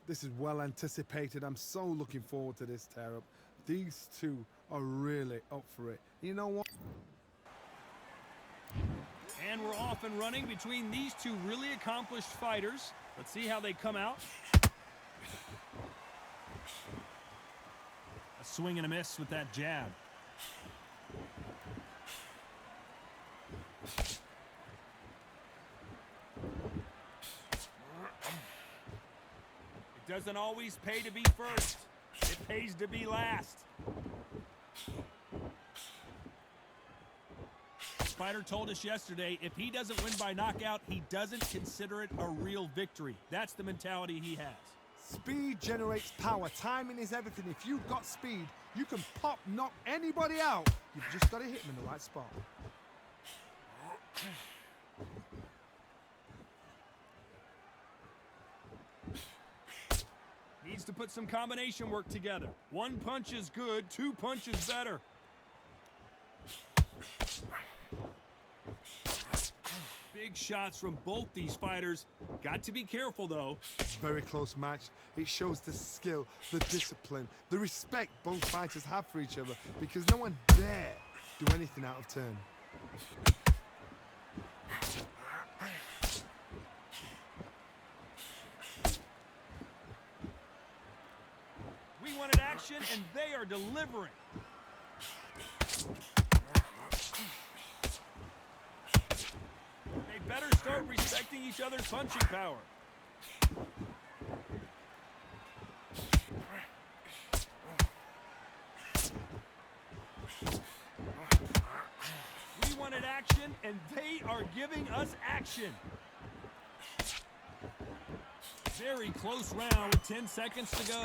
This is well anticipated. I'm so looking forward to this tear-up. These two are really up for it. You know what? And we're off and running between these two really accomplished fighters. Let's see how they come out. A swing and a miss with that jab. It doesn't always pay to be first. It pays to be last. The fighter told us yesterday, if he doesn't win by knockout, he doesn't consider it a real victory. That's the mentality he has. Speed generates power. Timing is everything. If you've got speed, you can knock anybody out. You've just got to hit them in the right spot. Needs to put some combination work together. One punch is good, two punches better. Big shots from both these fighters. Got to be careful, though. Very close match. It shows the skill, the discipline, the respect both fighters have for each other, because no one dare do anything out of turn. We wanted action, and they are delivering. They better start respecting each other's punching power. We wanted action, and they are giving us action. Very close round with 10 seconds to go.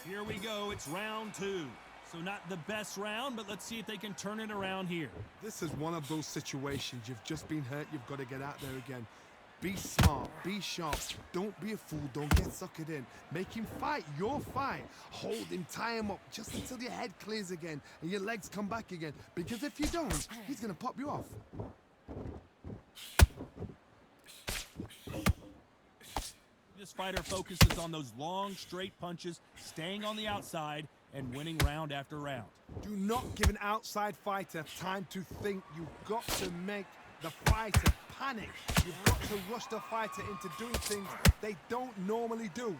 Here we go, it's round two. So not the best round, but let's see if they can turn it around here. This is one of those situations. You've just been hurt, you've got to get out there again. Be smart, be sharp, don't be a fool, don't get suckered in. Make him fight your fight. Hold him, tie him up, just until your head clears again and your legs come back again. Because if you don't, he's gonna pop you off. This fighter focuses on those long, straight punches, staying on the outside, and winning round after round. Do not give an outside fighter time to think. You've got to make the fighter panic. You've got to rush the fighter into doing things they don't normally do.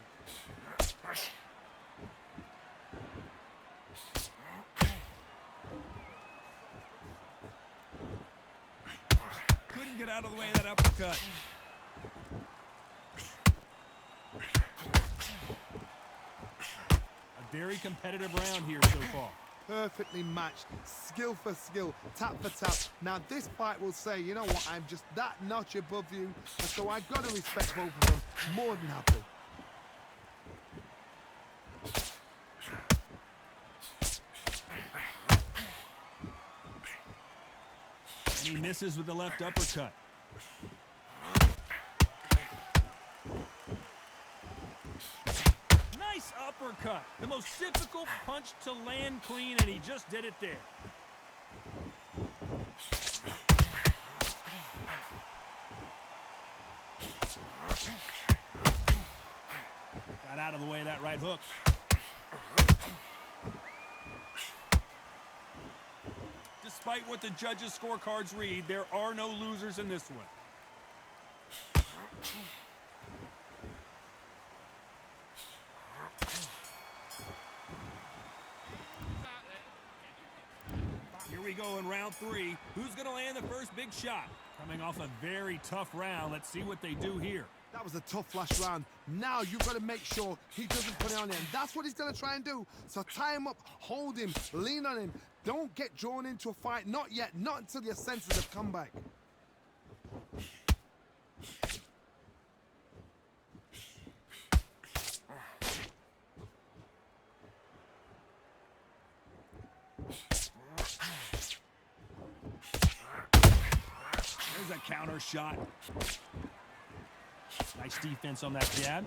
Couldn't get out of the way of that uppercut. A very competitive round here so far. Perfectly matched, skill for skill, tap for tap. Now this fight will say, you know what, I'm just that notch above you, and so I've got to respect both of them more than happy. And he misses with the left uppercut. Nice uppercut. The most difficult punch to land clean, and he just did it there. Got out of the way of that right hook. Despite what the judges' scorecards read, there are no losers in this one. Here we go in round three. Who's going to land the first big shot? Coming off a very tough round. Let's see what they do here. That was a tough last round. Now you've got to make sure he doesn't put it on you, and that's what he's going to try and do. So tie him up, hold him, lean on him. Don't get drawn into a fight. Not yet. Not until your senses have come back. There's a counter shot. Nice defense on that jab.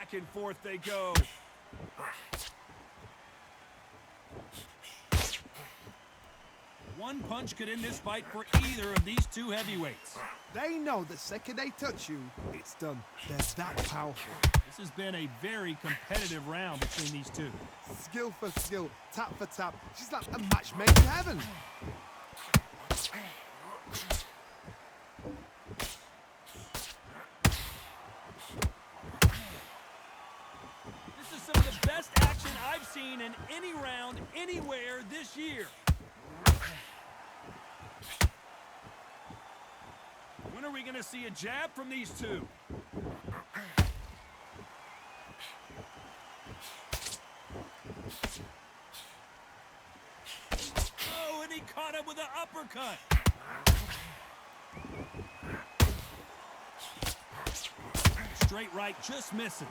Back and forth they go. One punch could end this fight for either of these two heavyweights. They know the second they touch you, it's done. They're that powerful. This has been a very competitive round between these two. Skill for skill, tap for tap. She's like a match made in heaven. This is some of the best action I've seen in any round, anywhere this year. When are we going to see a jab from these two? Oh, and he caught him with an uppercut. Straight right just misses.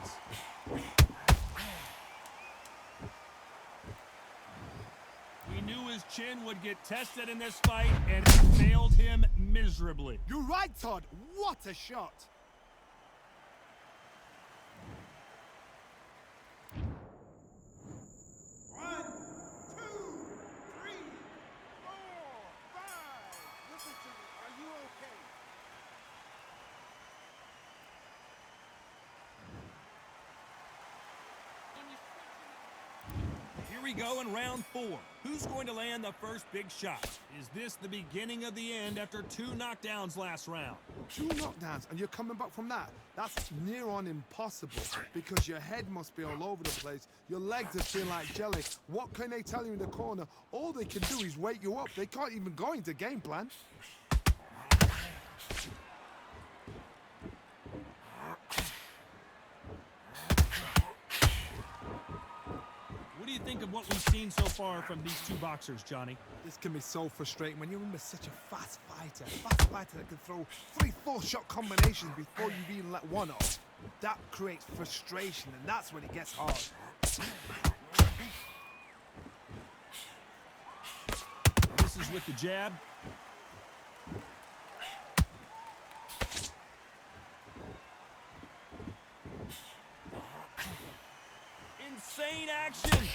We knew his chin would get tested in this fight, and it failed him miserably. You're right, Todd. What a shot. One, two, three, four, five. Listen to me. Are you okay? Here we go in round 4. Who's going to land the first big shot? Is this the beginning of the end after 2 knockdowns last round? 2 knockdowns and you're coming back from that. That's near on impossible because your head must be all over the place. Your legs are feeling like jelly. What can they tell you in the corner? All they can do is wake you up. They can't even go into game plan. What do you think of what we've seen so far from these two boxers, Johnny? This can be so frustrating when you're in with such a fast fighter that can throw 3-4 shot combinations before you've even let one off. That creates frustration, and that's when it gets hard. This is with the jab. Insane action.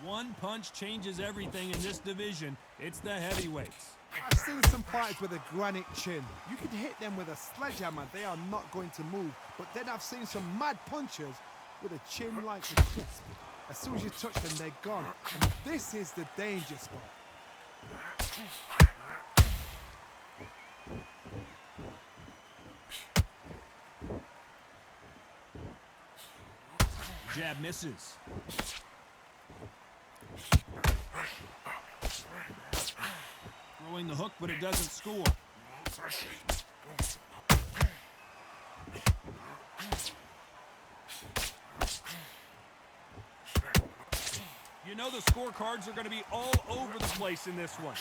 One punch changes everything in this division. It's the heavyweights. I've seen some fighters with a granite chin. You can hit them with a sledgehammer, they are not going to move. But then I've seen some mad punchers with a chin like a crisp. As soon as you touch them, they're gone. And this is the danger spot. Jab misses. Throwing the hook, but it doesn't score. You know the scorecards are going to be all over the place in this one.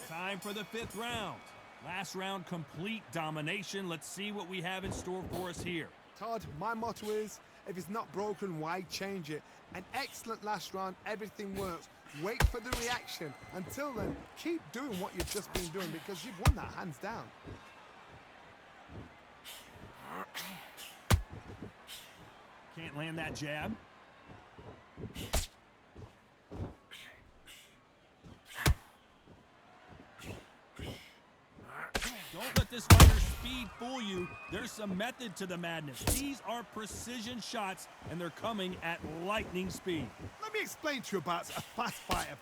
Time for the 5th round. Last round, complete domination. Let's see what we have in store for us here. Todd, my motto is, if it's not broken, why change it? An excellent last round, everything works. Wait for the reaction. Until then, keep doing what you've just been doing because you've won that hands down. Can't land that jab. Don't let this fighter's speed fool you. There's some method to the madness. These are precision shots, and they're coming at lightning speed. Let me explain to you about a fast fighter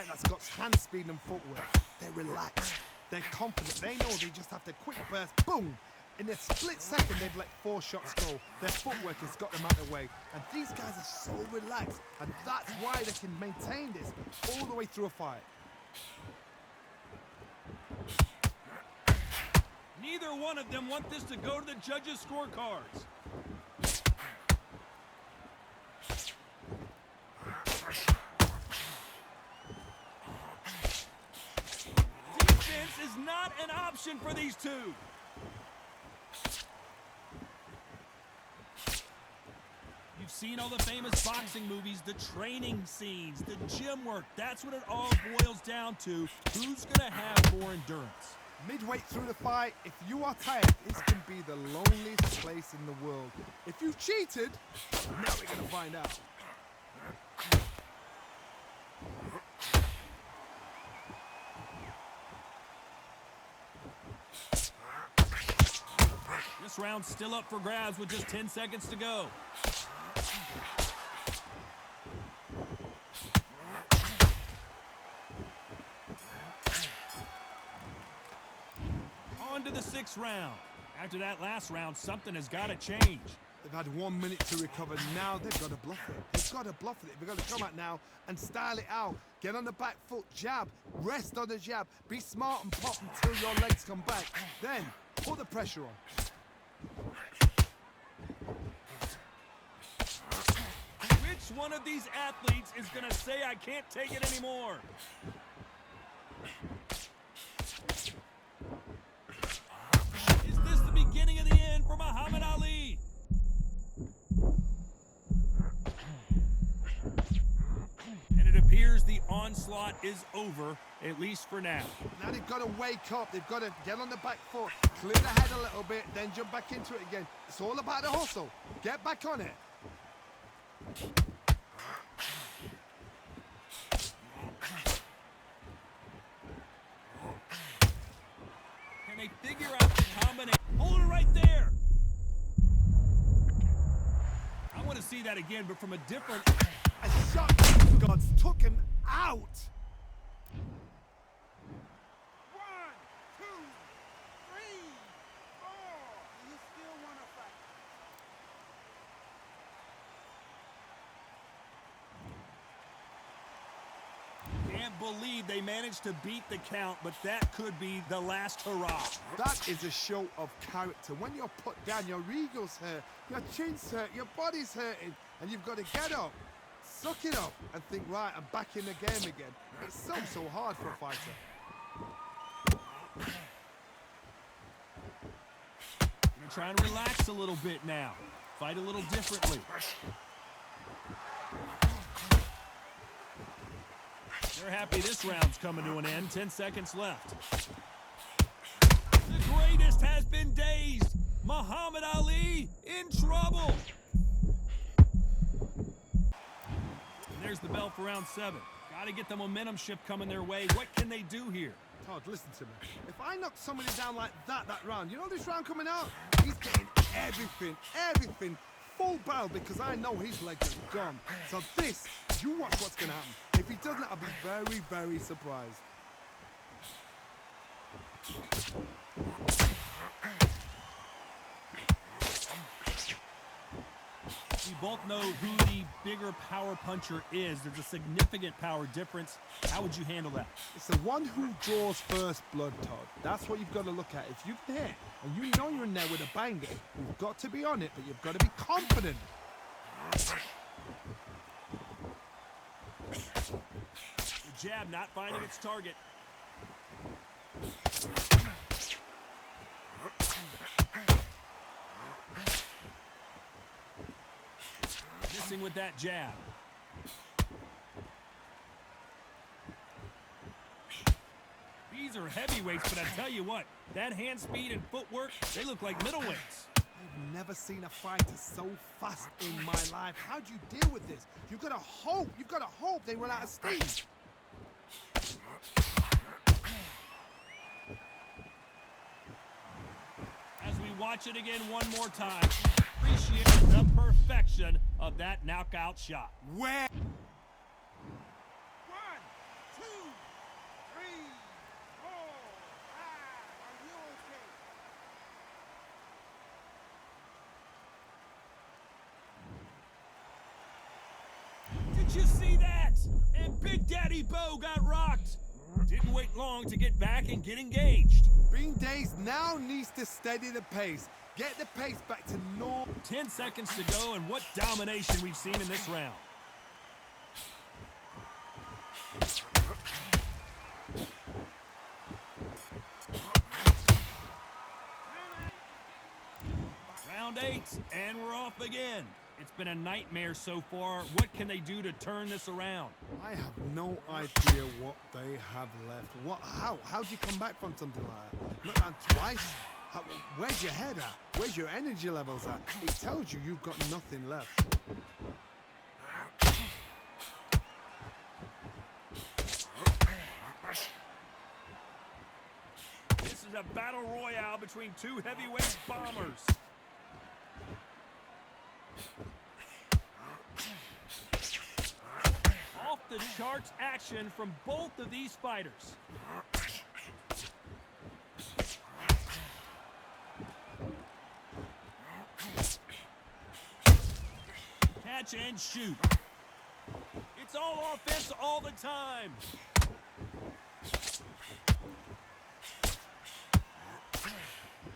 that's got hand speed and footwork. They're relaxed. They're confident. They know they just have to quick burst, boom. In a split second, they've let 4 shots go. Their footwork has got them out of the way. And these guys are so relaxed. And that's why they can maintain this all the way through a fight. Neither one of them want this to go to the judges' scorecards. Defense is not an option for these two. You've seen all the famous boxing movies, the training scenes, the gym work. That's what it all boils down to. Who's going to have more endurance? Midway through the fight, if you are tired, this can be the loneliest place in the world. If you cheated, now we're going to find out. This round's still up for grabs with just 10 seconds to go. On to the 6th round. After that last round, something has got to change. They've had 1 minute to recover. Now they've got to bluff it. They've got to bluff it. They've got to come out now and style it out. Get on the back foot, jab, rest on the jab. Be smart and pop until your legs come back. Then put the pressure on. Which one of these athletes is going to say, I can't take it anymore? Is this the beginning of the end for Muhammad Ali? And it appears the onslaught is over, at least for now. Now they've got to wake up. They've got to get on the back foot, clear the head a little bit, then jump back into it again. It's all about the hustle. Get back on it. Can they figure out the combination? Hold it right there. I want to see that again, but from a different... A shot gods took him out. 1, 2, 3, 4. You still want to fight? Can't believe they managed to beat the count, but that could be the last hurrah. That is a show of character. When you're put down, your ego's hurt, your chin's hurt, your body's hurting, and you've got to get up, suck it up, and think, right, I'm back in the game again. It's so hard for a fighter. Gonna try and relax a little bit now. Fight a little differently. They're happy this round's coming to an end. 10 seconds left. The greatest has been dazed. Muhammad Ali in trouble. And there's the bell for round 7. Got to get the momentum shift coming their way. What can they do here? Todd, listen to me. If I knock somebody down like that round, you know this round coming out? He's getting everything, full barrel, because I know his legs are gone. So this, you watch what's going to happen. If he doesn't, I'll be very surprised. We both know who the bigger power puncher is. There's a significant power difference. How would you handle that? It's the one who draws first blood, Todd. That's what you've got to look at. If you can hit, and you know you're in there with a banger, you've got to be on it, but you've got to be confident. The jab not finding its target. Missing with that jab. These are heavyweights, but I tell you what, that hand speed and footwork, they look like middleweights. I've never seen a fighter so fast in my life. How do you deal with this? You've got to hope they run out of steam. As we watch it again one more time, appreciate the perfection of that knockout shot. Where? 1, 2, 3, 4, 5. Are you okay? Did you see that? And Big Daddy Bo got rocked. Didn't wait long to get back and get engaged. Being dazed now needs to steady the pace. Get the pace back to normal. 10 seconds to go, and what domination we've seen in this round. Round 8, and we're off again. It's been a nightmare so far. What can they do to turn this around? I have no idea what they have left. How do you come back from something like that? Look, and twice? Where's your head at? Where's your energy levels at? It tells you you've got nothing left. This is a battle royale between two heavyweight bombers. Off the charts action from both of these fighters. Catch and shoot. It's all offense all the time.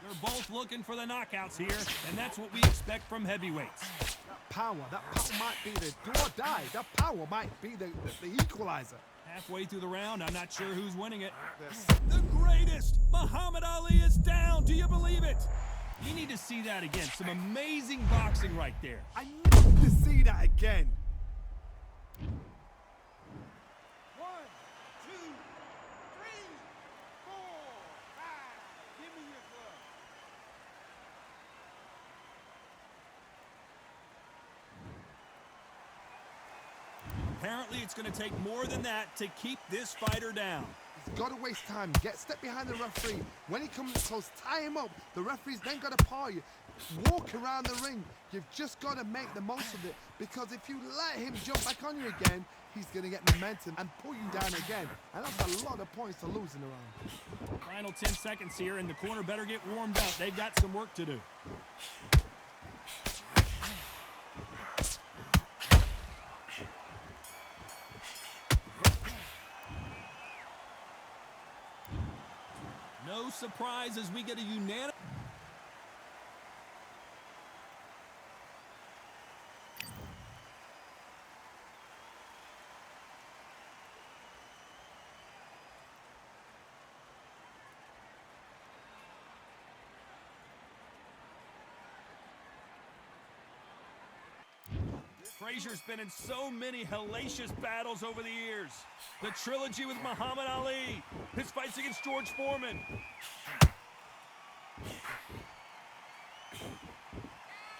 They're both looking for the knockouts here, and that's what we expect from heavyweights. That power might be the do or die. That power might be the equalizer. Halfway through the round, I'm not sure who's winning it. The greatest! Muhammad Ali is down! Do you believe it? We need to see that again. Some amazing boxing right there. I need to see that again. 1, 2, 3, 4, 5. Give me your glove. Apparently, it's going to take more than that to keep this fighter down. He's got to waste time. Step behind the referee. When he comes close, tie him up. The referee's then got to paw you. Walk around the ring. You've just got to make the most of it, because if you let him jump back on you again, he's going to get momentum and pull you down again. And that's a lot of points to lose in a round. Final 10 seconds here, and the corner better get warmed up. They've got some work to do. No surprise as we get a unanimous. Frazier's been in so many hellacious battles over the years. The trilogy with Muhammad Ali, his fights against George Foreman.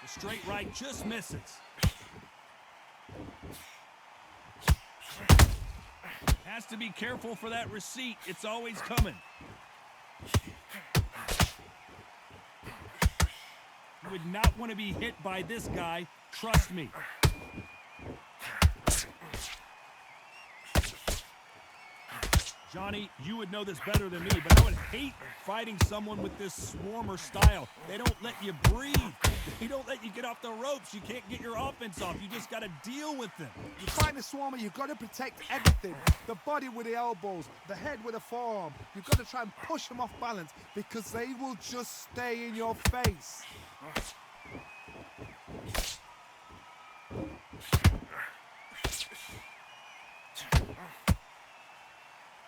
The straight right just misses. Has to be careful for that receipt. It's always coming. You would not want to be hit by this guy. Trust me. Johnny, you would know this better than me, but I would hate fighting someone with this swarmer style. They don't let you breathe. They don't let you get off the ropes. You can't get your offense off. You just got to deal with them. You fight a swarmer, you've got to protect everything. The body with the elbows, the head with the forearm. You've got to try and push them off balance, because they will just stay in your face.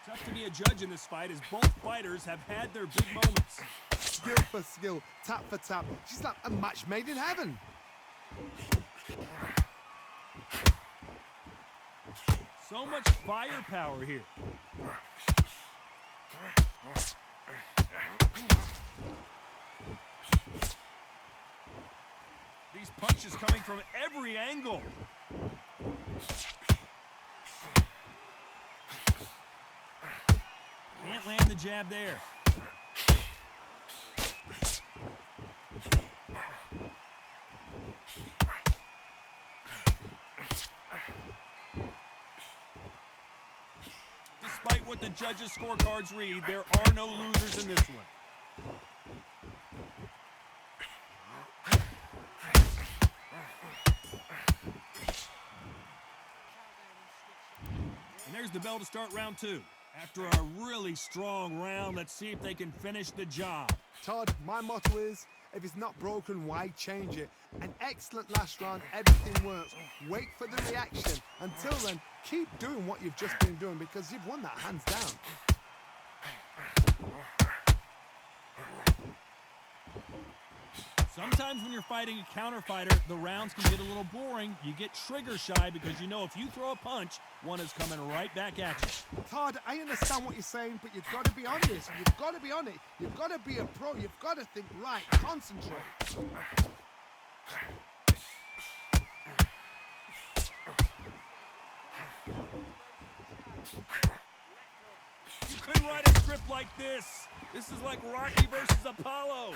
Tough to be a judge in this fight, as both fighters have had their big moments. Skill for skill, tap for tap. She's like a match made in heaven. So much firepower here. These punches coming from every angle. Can't land the jab there. Despite what the judges' scorecards read, there are no losers in this one. And there's the bell to start round two. After a really strong round, let's see if they can finish the job. Todd, my motto is, if it's not broken, why change it? An excellent last round, everything works. Wait for the reaction. Until then, keep doing what you've just been doing, because you've won that hands down. Sometimes when you're fighting a counter fighter, the rounds can get a little boring. You get trigger shy because you know if you throw a punch, one is coming right back at you. Todd, I understand what you're saying, but you've got to be on this. You've got to be on it. You've got to be a pro. You've got to think right. Concentrate. You couldn't write a script like this. This is like Rocky versus Apollo.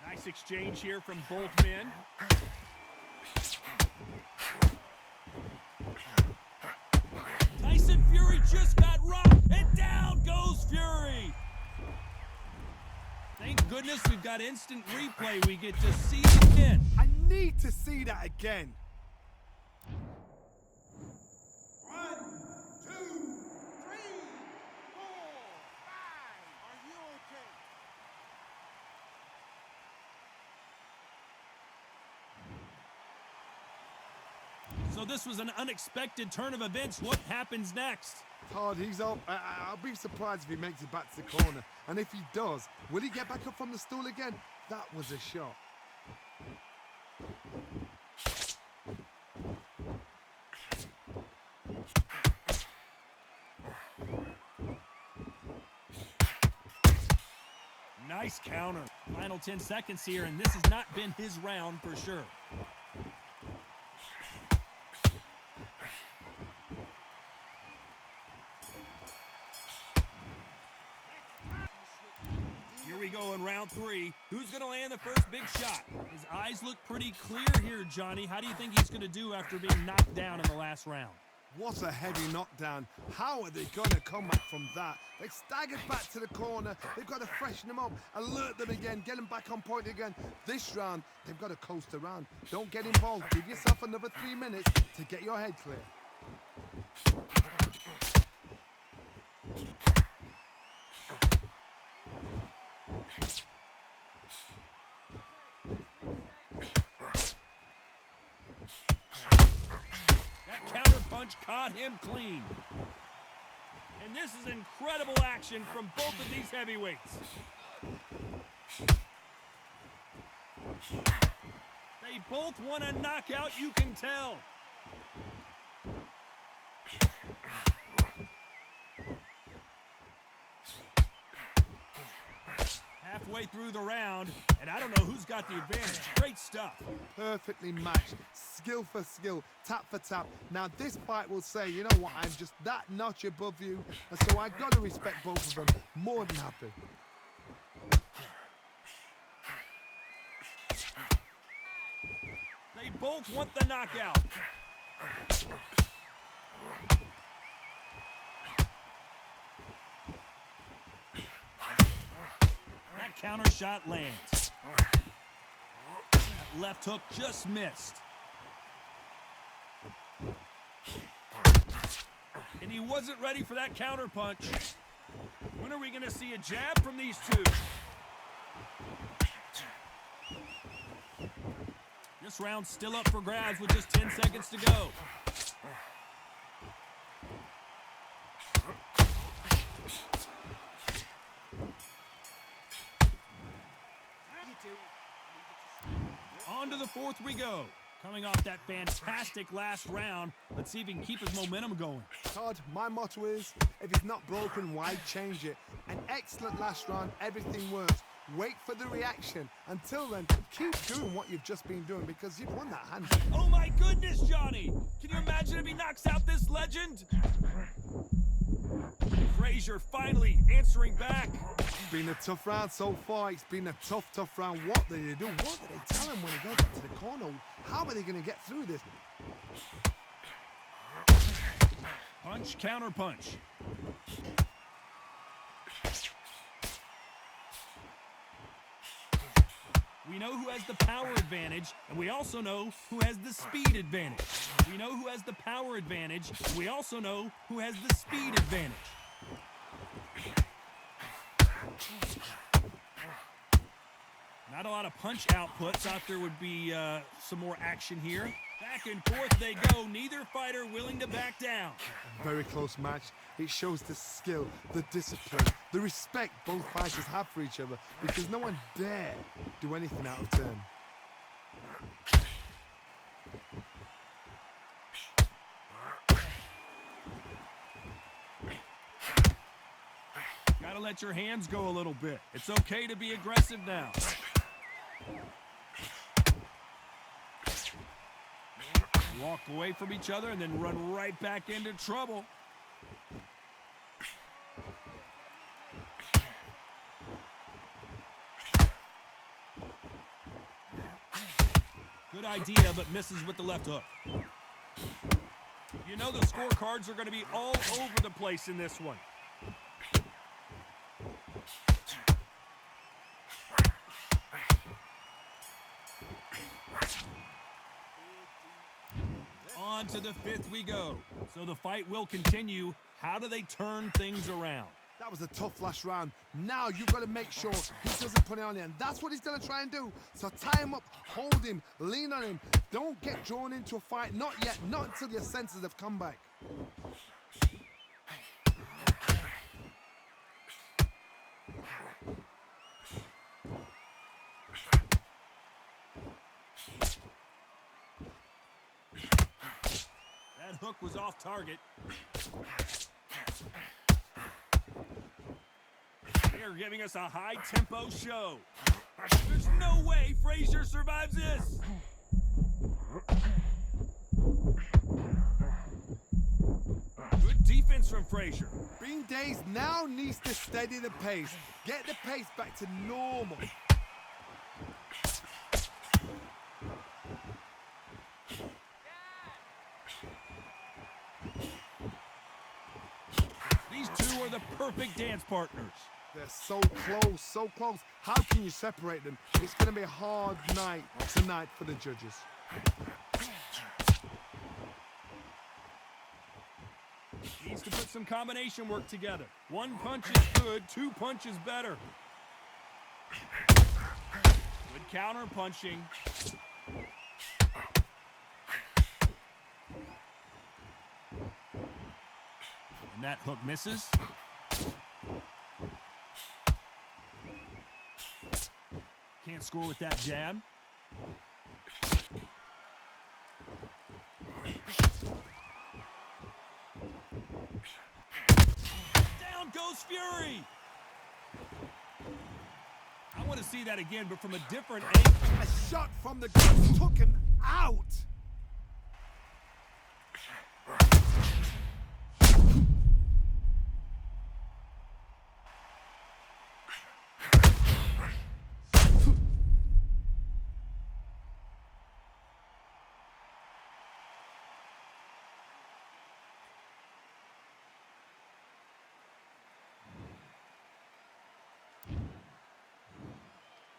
Nice exchange here from both men. Tyson Fury just got rocked, and down goes Fury. Thank goodness we've got instant replay. We get to see it again. I need to see that again. 1, 2, 3, 4, 5. Are you okay? So this was an unexpected turn of events. What happens next? Todd, he's up. I'll be surprised if he makes it back to the corner. And if he does, will he get back up from the stool again? That was a shot. Nice counter. Final 10 seconds here, and this has not been his round for sure. Here we go in round 3. Who's going to land the first big shot? His eyes look pretty clear here, Johnny. How do you think he's going to do after being knocked down in the last round? What a heavy knockdown. How are they going to come back from that? They staggered back to the corner. They've got to freshen them up, alert them again, get them back on point again. This round, they've got to coast around. Don't get involved. Give yourself another 3 minutes to get your head clear. Counter punch caught him clean. And this is incredible action from both of these heavyweights. They both want a knockout, you can tell. Halfway through the round, and I don't know who's got the advantage. Great stuff. Perfectly matched, skill for skill, tap for tap. Now this fight will say, you know what, I'm just that notch above you, and so I've got to respect both of them. More than happy. They both want the knockout. That counter shot lands. That left hook just missed. And he wasn't ready for that counter punch. When are we going to see a jab from these two? This round's still up for grabs with just 10 seconds to go. On to the fourth we go. Coming off that fantastic last round, let's see if he can keep his momentum going. Todd, my motto is, if it's not broken, why change it? An excellent last round, everything works. Wait for the reaction. Until then, keep doing what you've just been doing because you've won that hand. Oh my goodness, Johnny! Can you imagine if he knocks out this legend? Frazier finally answering back. It's been a tough round so far. It's been a tough round. What do they do? What do they tell him when he goes back to the corner? How are they going to get through this? Punch, counter punch. We know who has the power advantage, and we also know who has the speed advantage. We know who has the power advantage, and we also know who has the speed advantage. Not a lot of punch output. Thought there would be some more action here. Back and forth they go. Neither fighter willing to back down. Very close match. It shows the skill, the discipline, the respect both fighters have for each other because no one dare do anything out of turn. Gotta let your hands go a little bit. It's okay to be aggressive now. Walk away from each other and then run right back into trouble. Good idea, but misses with the left hook. You know the scorecards are going to be all over the place in this one. On to the fifth we go. So the fight will continue. How do they turn things around? That was a tough last round. Now you've got to make sure he doesn't put it on you, and that's what he's going to try and do. So tie him up, hold him, lean on him. Don't get drawn into a fight. Not yet, not until your senses have come back. That hook was off target. They're giving us a high-tempo show. There's no way Frazier survives this. Good defense from Frazier. Being dazed now needs to steady the pace. Get the pace back to normal. These two are the perfect dance partners. They're so close, so close. How can you separate them? It's going to be a hard night tonight for the judges. Needs to put some combination work together. One punch is good, two punches better. Good counter punching. And that hook misses. Can't score with that jab. Down goes Fury. I want to see that again, but from a different angle. A shot from the guts took him out.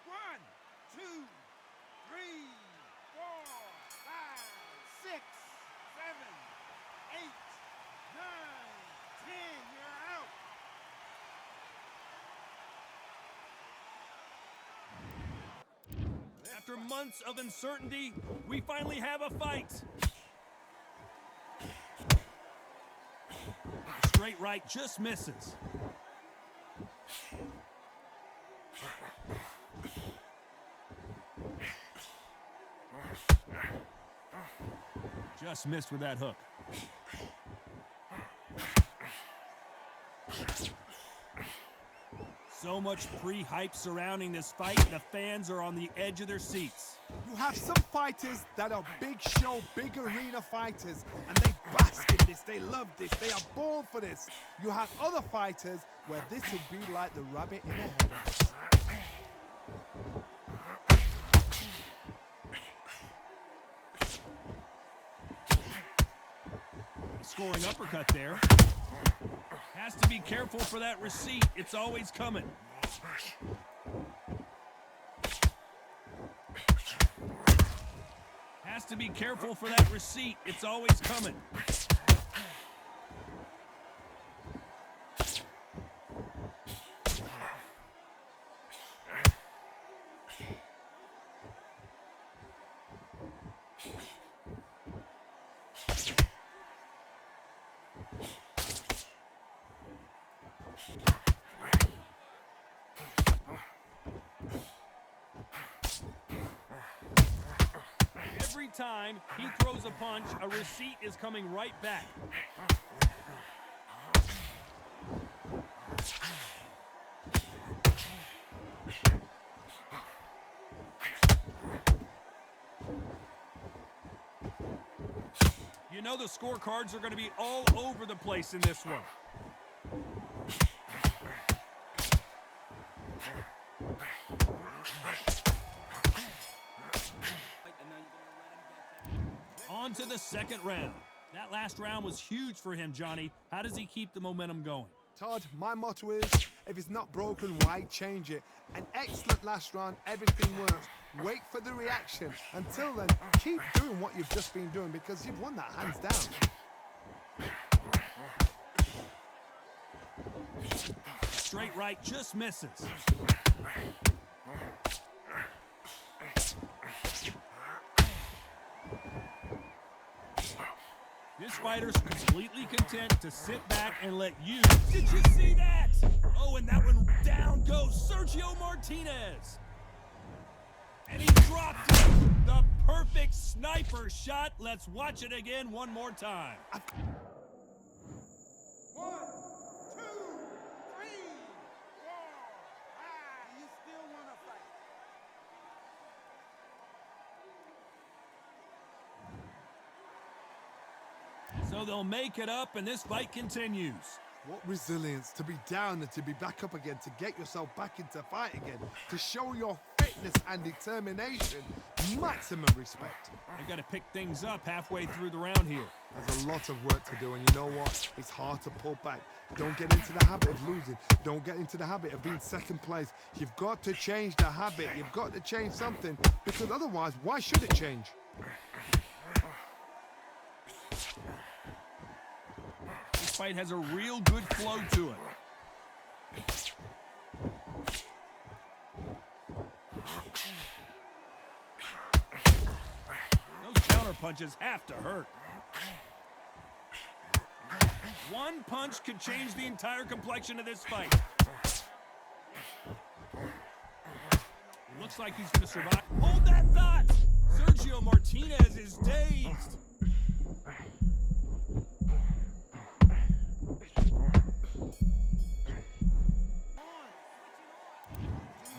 One, two, three, four, five, six, seven, eight, nine, 10. You're out. After months of uncertainty, we finally have a fight. Straight right just misses. Just missed with that hook. So much pre-hype surrounding this fight, the fans are on the edge of their seats. You have some fighters that are big show, big arena fighters, and they bask in this, they love this, they are born for this. You have other fighters where this would be like the rabbit in a hat. Scoring uppercut there. Has to be careful for that receipt. It's always coming. Has to be careful for that receipt. It's always coming. Every time he throws a punch, a receipt is coming right back. You know the scorecards are going to be all over the place in this one. On to the second round. That last round was huge for him, Johnny. How does he keep the momentum going? Todd, my motto is, if it's not broken, why change it? An excellent last round, everything works. Wait for the reaction. Until then, keep doing what you've just been doing because you've won that hands down. Straight right just misses. This fighter's completely content to sit back and let you... Did you see that? Oh, and that one down goes Sergio Martinez. And he dropped it. The perfect sniper shot. Let's watch it again one more time. 1, 2, 3, 4, 5. You still want to fight? So they'll make it up, and this fight continues. What resilience to be down and to be back up again, to get yourself back into fight again, to show your fitness and determination. Maximum respect. They've got to pick things up halfway through the round here. There's a lot of work to do, and you know what? It's hard to pull back. Don't get into the habit of losing. Don't get into the habit of being second place. You've got to change the habit. You've got to change something, because otherwise, why should it change? This fight has a real good flow to it. Those counter punches have to hurt. One punch could change the entire complexion of this fight. Looks like he's going to survive. Hold that thought! Sergio Martinez is dazed.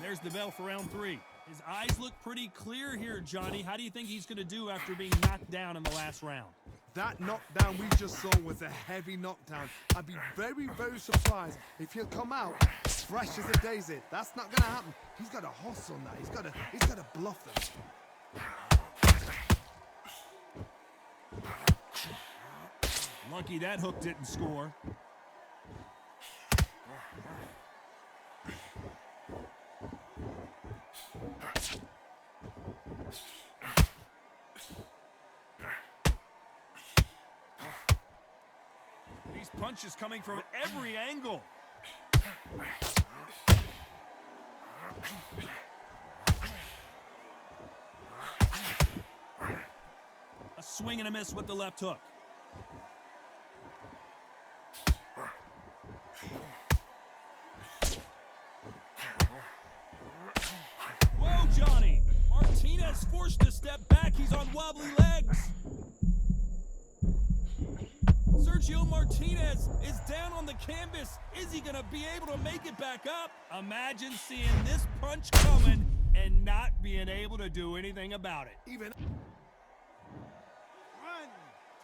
There's the bell for round 3. His eyes look pretty clear here, Johnny. How do you think he's going to do after being knocked down in the last round? That knockdown we just saw was a heavy knockdown. I'd be very, very surprised if he'll come out fresh as a daisy. That's not going to happen. He's got to hustle on that. He's got to bluff them. Lucky that hook didn't score. These punches coming from every angle. A swing and a miss with the left hook. Whoa, Johnny! Martinez forced to step back. He's on wobbly legs. Sergio Martinez is down on the canvas. Is he going to be able to make it back up? Imagine seeing this punch coming and not being able to do anything about it. Even 1,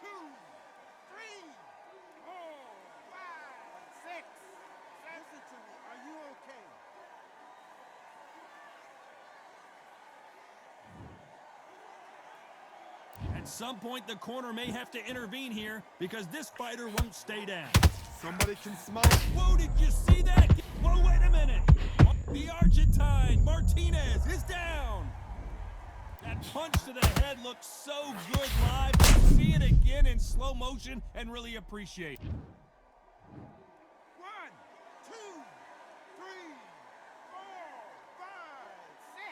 2, 3, 4, 5, 6. Listen to me. Are you okay? At some point, the corner may have to intervene here because this fighter won't stay down. somebody can smell. Whoa, did you see that? Whoa, wait a minute. The Argentine, Martinez, is down. That punch to the head looks so good live. See it again in slow motion and really appreciate it. 1, 2, 3, 4, 5, 6,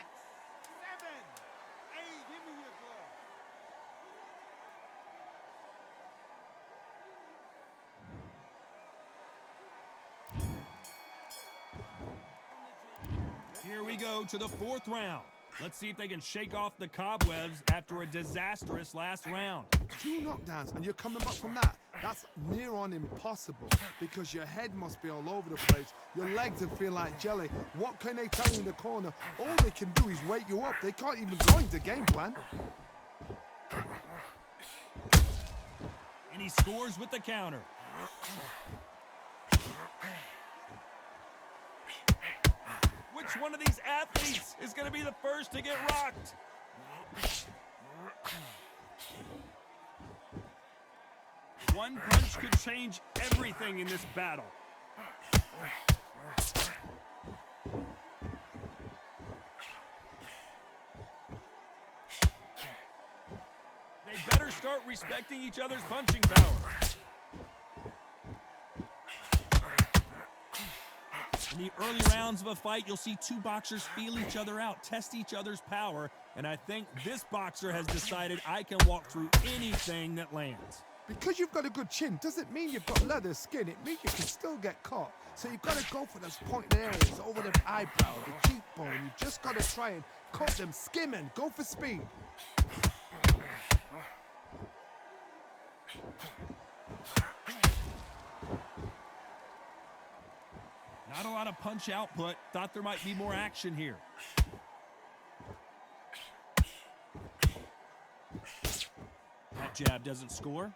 7, 8. Give me your glove. Here we go to the fourth round. Let's see if they can shake off the cobwebs after a disastrous last round. 2 knockdowns and you're coming back from that. That's near on impossible because your head must be all over the place. Your legs will feel like jelly. What can they tell you in the corner? All they can do is wake you up. They can't even go into game plan. And he scores with the counter. Which one of these athletes is going to be the first to get rocked? One punch could change everything in this battle. They better start respecting each other's punching power. In the early rounds of a fight, you'll see 2 boxers feel each other out, test each other's power, and I think this boxer has decided I can walk through anything that lands. Because you've got a good chin doesn't mean you've got leather skin. It means you can still get caught. So you've got to go for those pointing areas over the eyebrow, the cheekbone. You've just got to try and cut them, skim and go for speed. Not a lot of punch output. Thought there might be more action here. That jab doesn't score.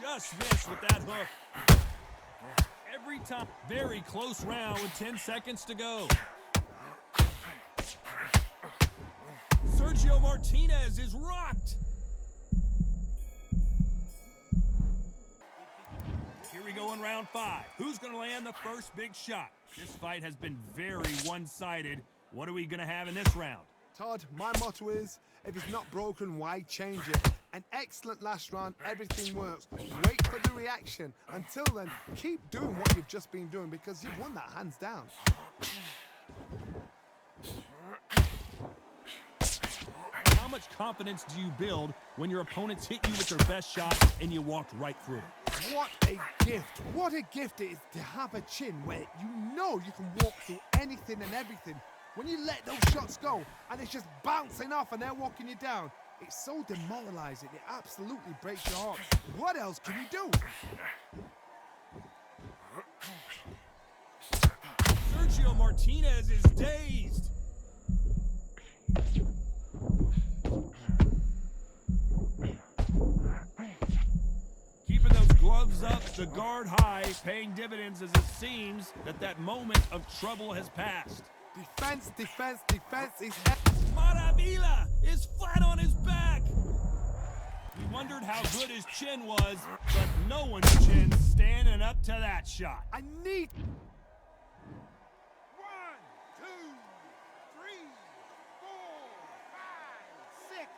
Just missed with that hook. Every time. Very close round with 10 seconds to go. Sergio Martinez is rocked. Here we go in round 5. Who's going to land the first big shot? This fight has been very one-sided. What are we going to have in this round? Todd, my motto is, if it's not broken, why change it? An excellent last round, everything works. Wait for the reaction. Until then, keep doing what you've just been doing because you've won that hands down. How much confidence do you build when your opponents hit you with their best shot and you walked right through it? What a gift. What a gift it is to have a chin where you know you can walk through anything and everything. When you let those shots go and it's just bouncing off and they're walking you down, it's so demoralizing. It absolutely breaks your heart. What else can you do? Sergio Martinez is dazed. Keeping those gloves up, the guard high, paying dividends as it seems that moment of trouble has passed. Defense, defense, defense is... Maravilla is flat on his back. We wondered how good his chin was, but no one's chin's standing up to that shot. I need... 1, 2, 3, 4, 5, 6,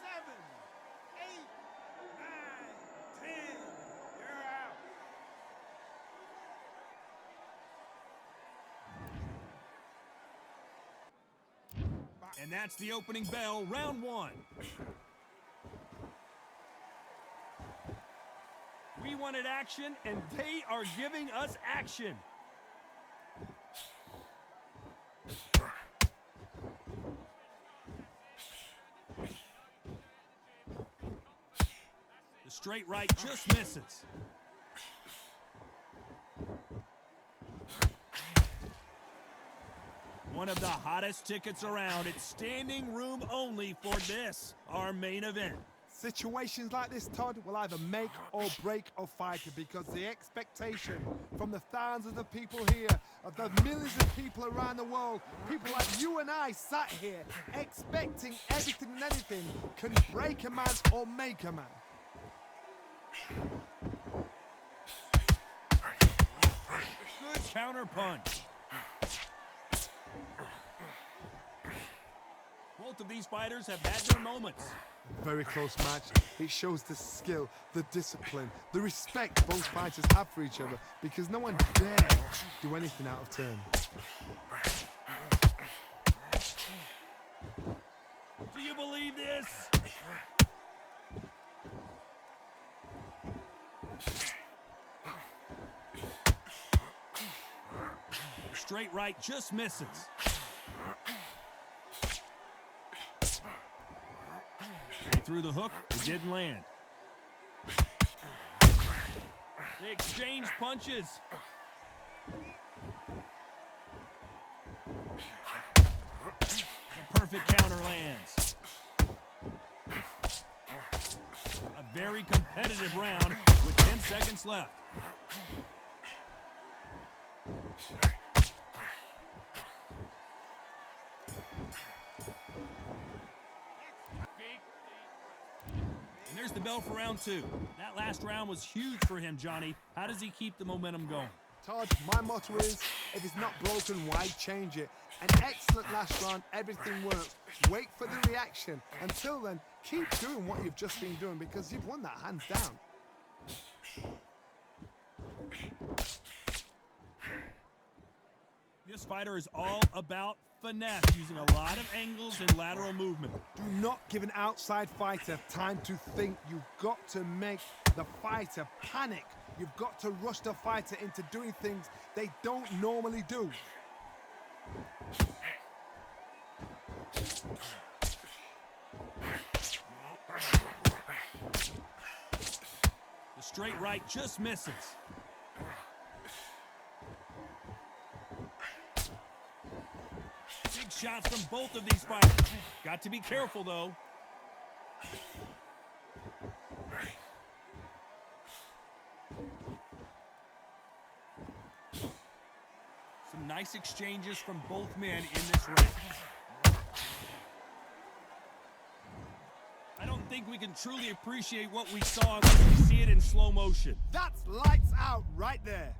7, 8, 9, 10. You're out. And that's the opening bell, round 1. We wanted action, and they are giving us action. The straight right just misses. One of the hottest tickets around. It's standing room only for this, our main event. Situations like this, Todd, will either make or break a fighter because the expectation from the thousands of people here, of the millions of people around the world, people like you and I sat here expecting everything and anything can break a man or make a man. Good counter punch. Both of these fighters have had their moments. Very close match. It shows the skill, the discipline, the respect both fighters have for each other because no one dares do anything out of turn. Do you believe this? straight right just misses. He threw the hook, it didn't land. They exchange punches. The perfect counter lands. A very competitive round with 10 seconds left. And there's the bell for round 2. That last round was huge for him, Johnny. How does he keep the momentum going? Todd, my motto is, if it's not broken, why change it? An excellent last round, everything works. Wait for the reaction. Until then, keep doing what you've just been doing because you've won that hands down. This fighter is all about finesse, using a lot of angles and lateral movement. Do not give an outside fighter time to think. You've got to make the fighter panic. You've got to rush the fighter into doing things they don't normally do. The straight right just misses. Big shots from both of these fighters. Got to be careful, though. Some nice exchanges from both men in this round. I don't think we can truly appreciate what we saw unless we see it in slow motion. That's lights out right there.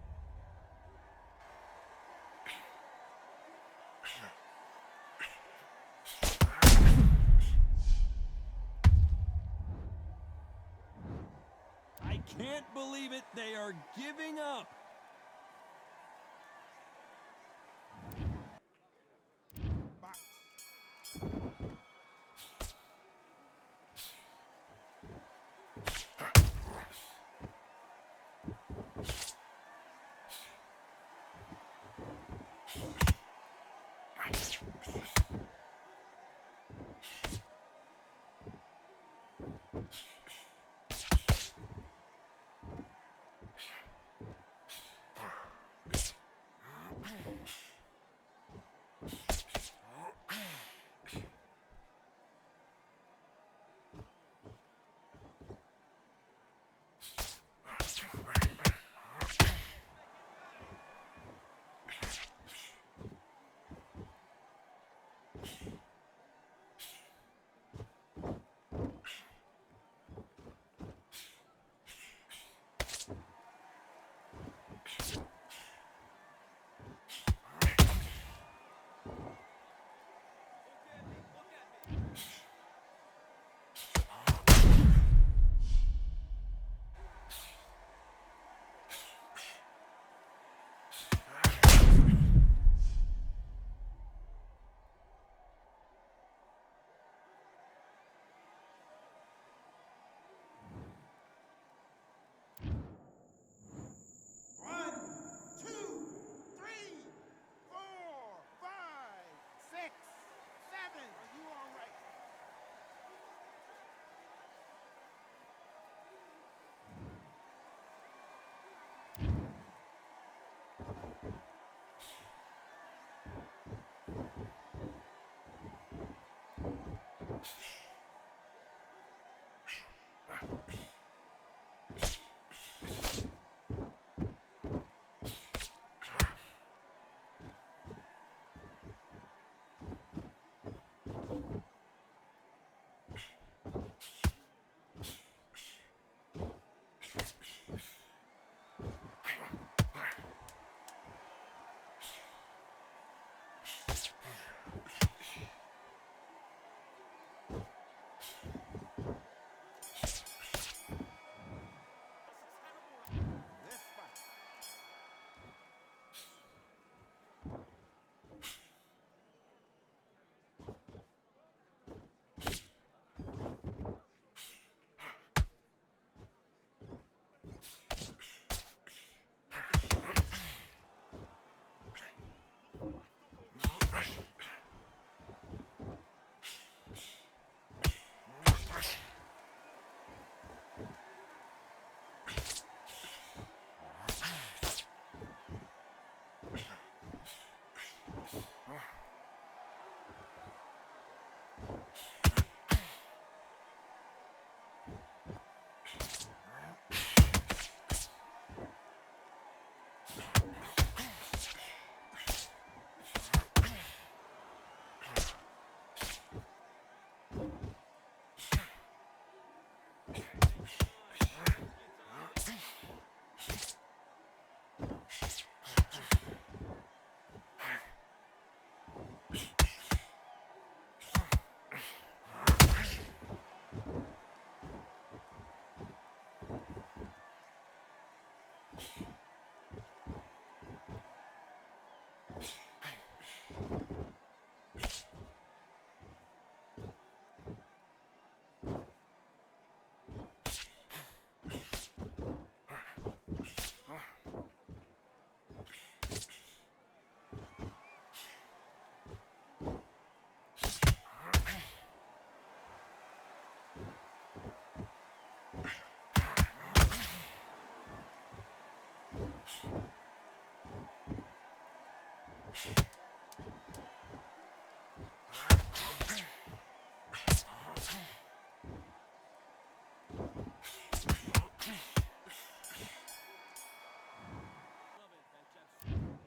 I can't believe it. They are giving up. Box.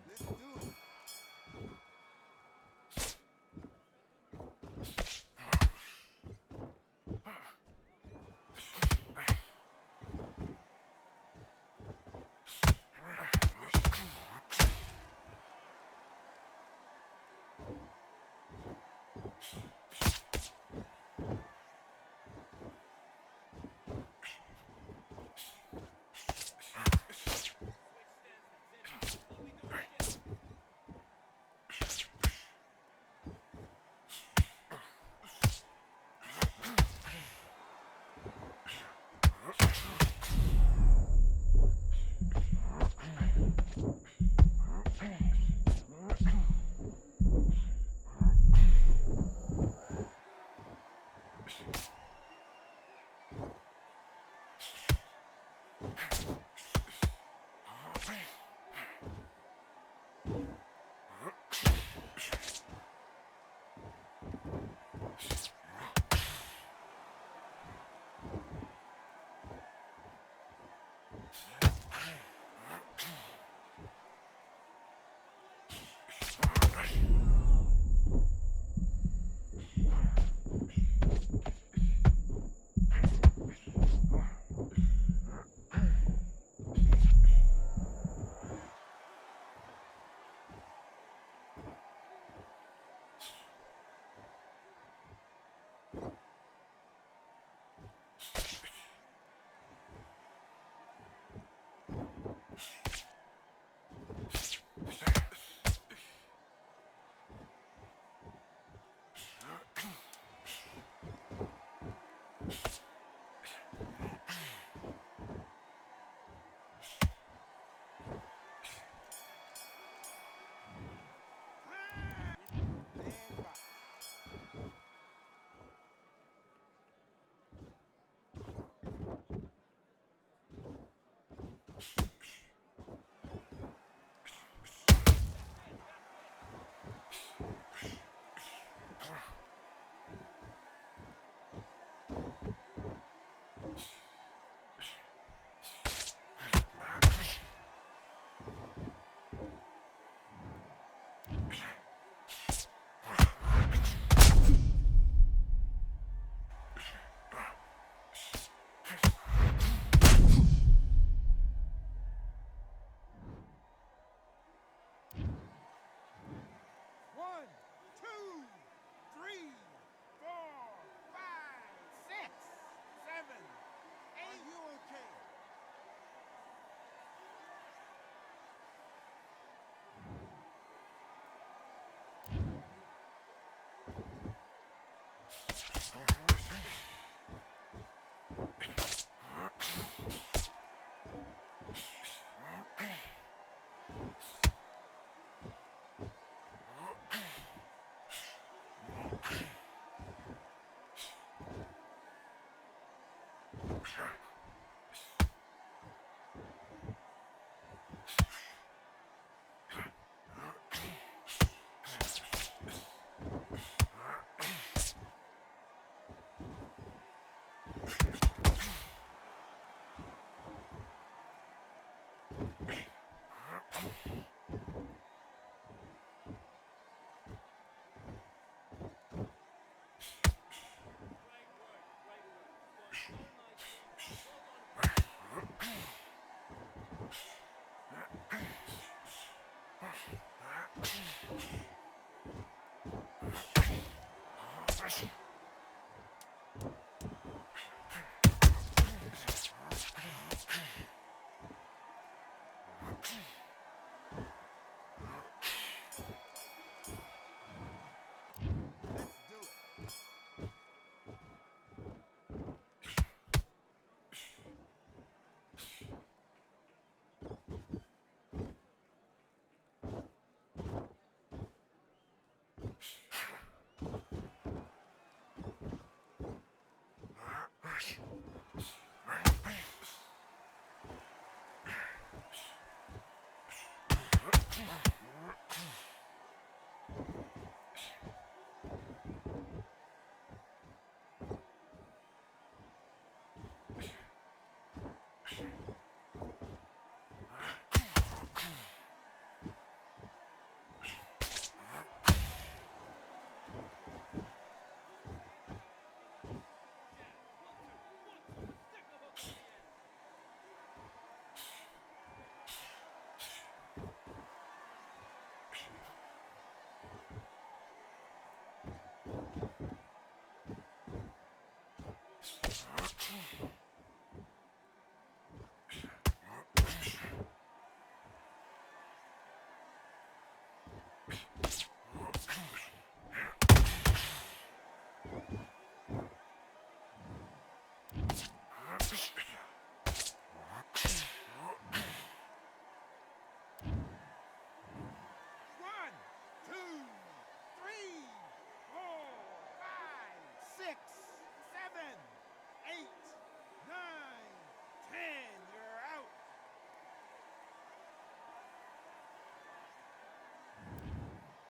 Let's do it.